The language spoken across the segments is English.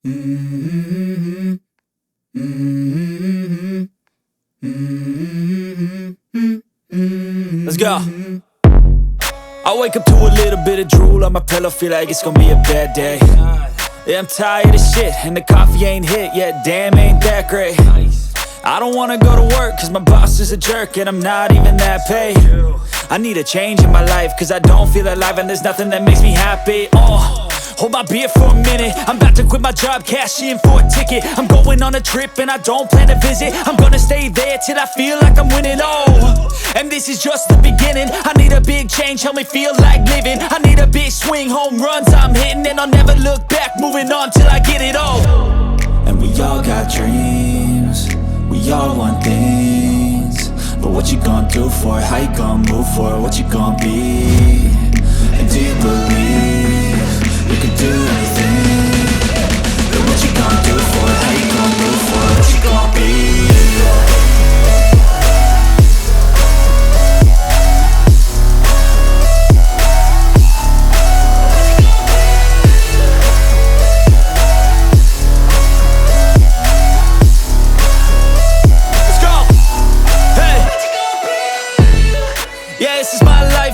Let's go. I wake up to a little bit of drool on my pillow, feel like it's gonna be a bad day. Yeah, I'm tired of shit, and the coffee ain't hit yet, damn, ain't that great. I don't wanna go to work, cause my boss is a jerk, and I'm not even that paid. I need a change in my life, cause I don't feel alive, and there's nothing that makes me happy. Hold my beer for a minute, I'm about to quit my job, cash in for a ticket. I'm going on a trip and I don't plan to visit. I'm gonna stay there till I feel like I'm winning, and this is just the beginning. I need a big change, help me feel like living. I need a big swing, home runs I'm hitting, and I'll never look back, moving on till I get it all. And we all got dreams, we all want things, but what you gonna do for it? How you gonna move for it? What you gonna be? And do you believe you can do anything? But what you gonna do for it? How you gonna move for it? What you gonna be?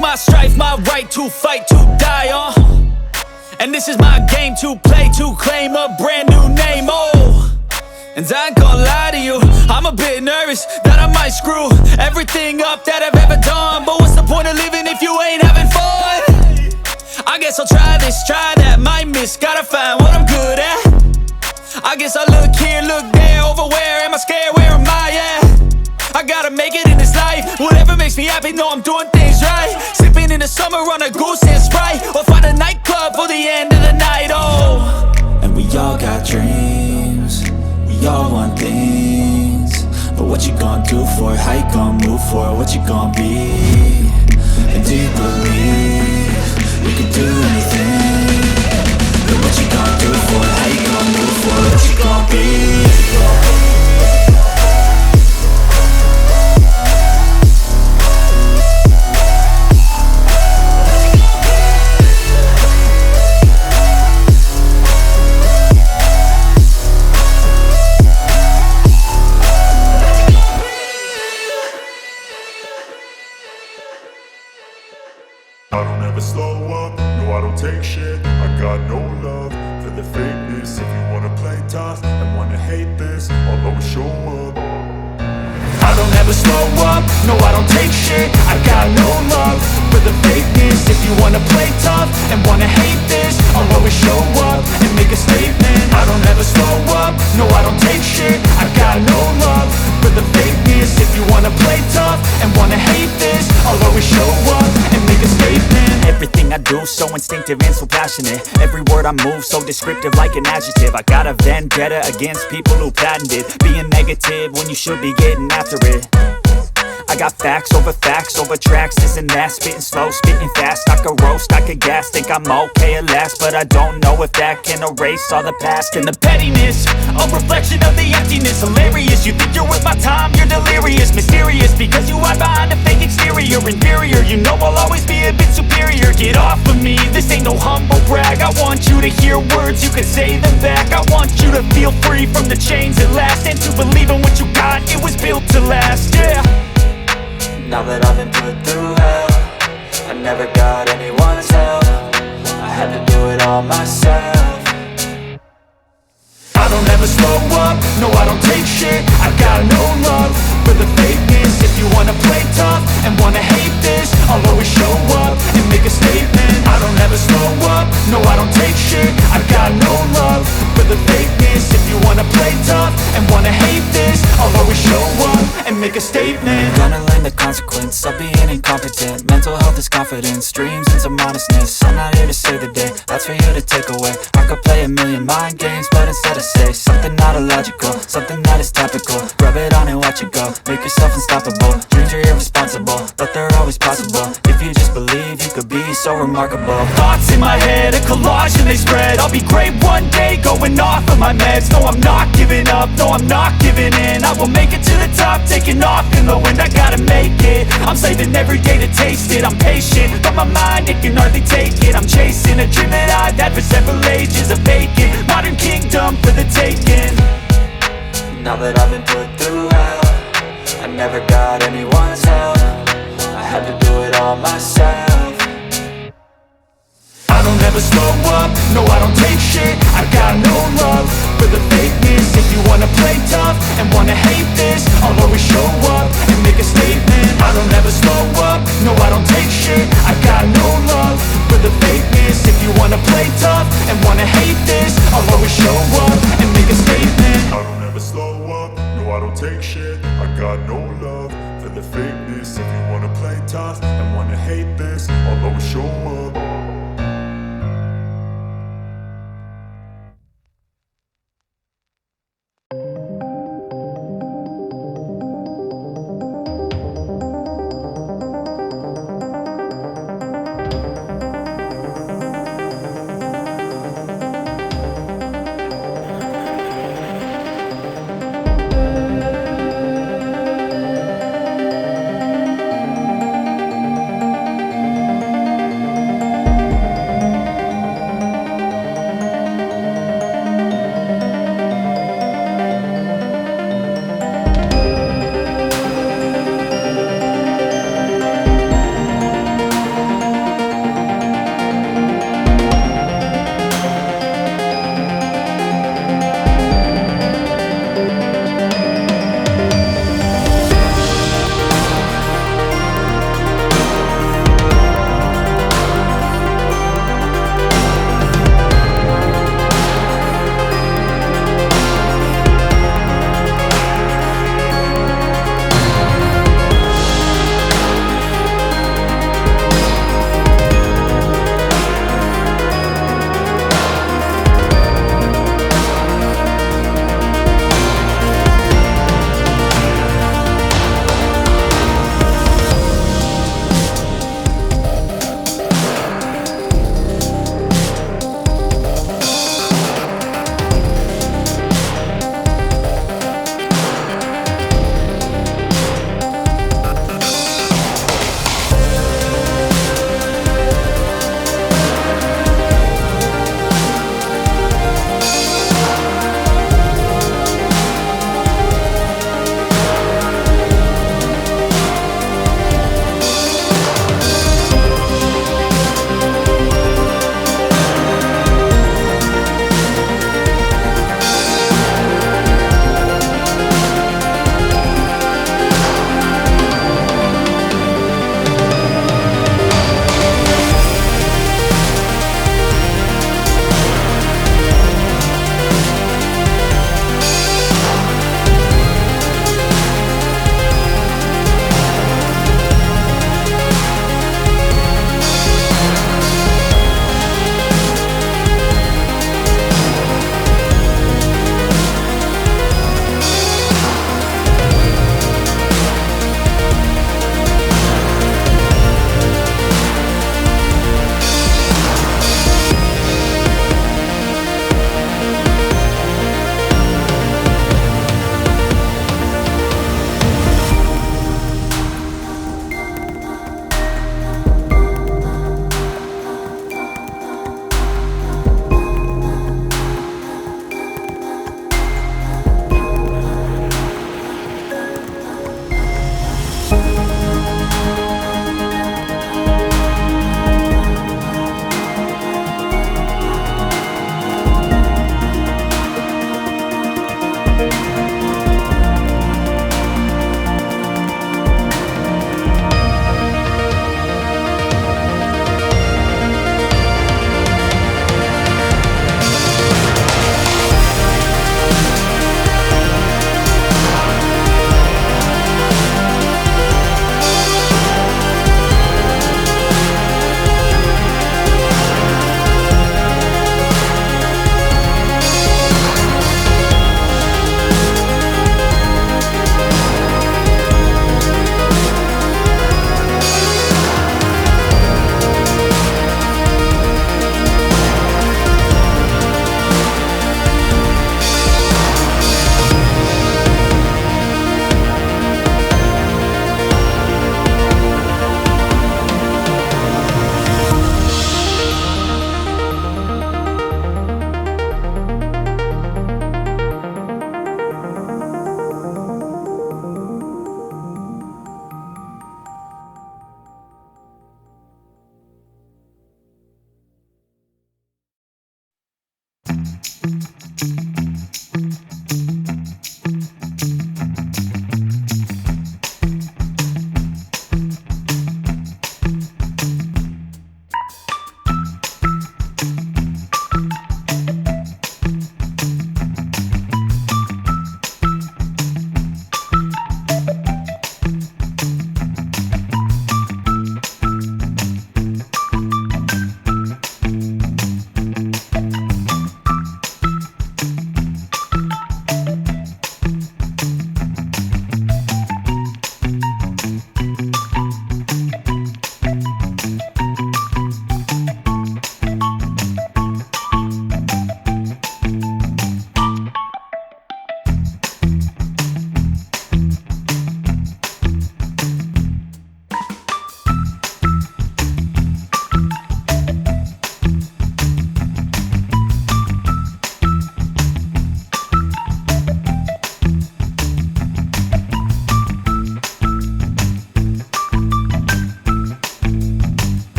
My strife, my right to fight, to die on. And this is my game to play, to claim a brand new name, And I ain't gonna lie to you, I'm a bit nervous that I might screw everything up that I've ever done. But what's the point of living if you ain't having fun? I guess I'll try this, try that, might miss, gotta find what I'm good at. I guess I look here, look there, over where am I scared, where am I at? I gotta make it in this life, whatever makes me happy, know I'm doing things right. Sipping in the summer on a goose and Sprite, or find a nightclub for the end of the night, And we all got dreams, we all want things, but what you gonna do for it? How you gonna move for it? What you gonna be? And do you believe you can do anything? But what you gonna do for it? How you gonna move for it? What you gonna be? I don't ever slow up, no I don't take shit. I got no love for the fakeness. If you wanna play tough and wanna hate this, I'll always show up. I don't ever slow up, no I don't take shit. I got no love for the fakeness. If you wanna play tough and wanna hate this, I'll always show up and make a statement. I don't ever slow up, no I don't take shit. I got no love for the fakeness. If you wanna play tough and wanna hate this, I'll always show up and make a statement. Everything I do so instinctive and so passionate. Every word I move so descriptive like an adjective. I got a vendetta against people who patented being negative when you should be getting after it. I got facts over tracks, this and that. Spitting slow, spitting fast, I could roast, I could gas. Think I'm okay at last, but I don't know if that can erase all the past. And the pettiness, a reflection of the emptiness. Hilarious, you think you're worth my time, you're delirious. Mysterious, because you hide behind a fake exterior. Inferior, you know I'll always be a bit superior. Get off of me, this ain't no humble brag. I want you to hear words, you can say them back. I want you to feel free from the chains at last, and to believe in what you got, it was built to last, yeah. Now that I've been put through hell, I never got anyone's help. I had to do it all myself. I don't ever slow up, no I don't take shit. I got no love for the fakeness. If you wanna play tough and wanna hate this, I'll always show up and make a statement. I don't ever slow up, no I don't take shit. I got no love for the fakeness. If you wanna play tough and wanna hate this, I'll always show up and make a statement. I'm gonna learn the consequence of being incompetent. Mental health is confidence, dreams and some honestness. I'm not here to save the day, that's for you to take away. I could play a million mind games, but instead I say something not illogical, something that is topical. Rub it on and watch it go, make yourself unstoppable. Dreams are irresponsible, but they're always possible. If you just believe, you could be so remarkable. Thoughts in my head, a collage and they spread. I'll be great one day, going off of my meds. No, I'm not giving up, no, I'm not giving in. I will make it to the top, taking off in the wind. I gotta make it, I'm saving every day to taste it. I'm patient, but my mind, it can hardly take it. I'm chasing a dream that I've had for several ages. A vacant modern kingdom, that I've been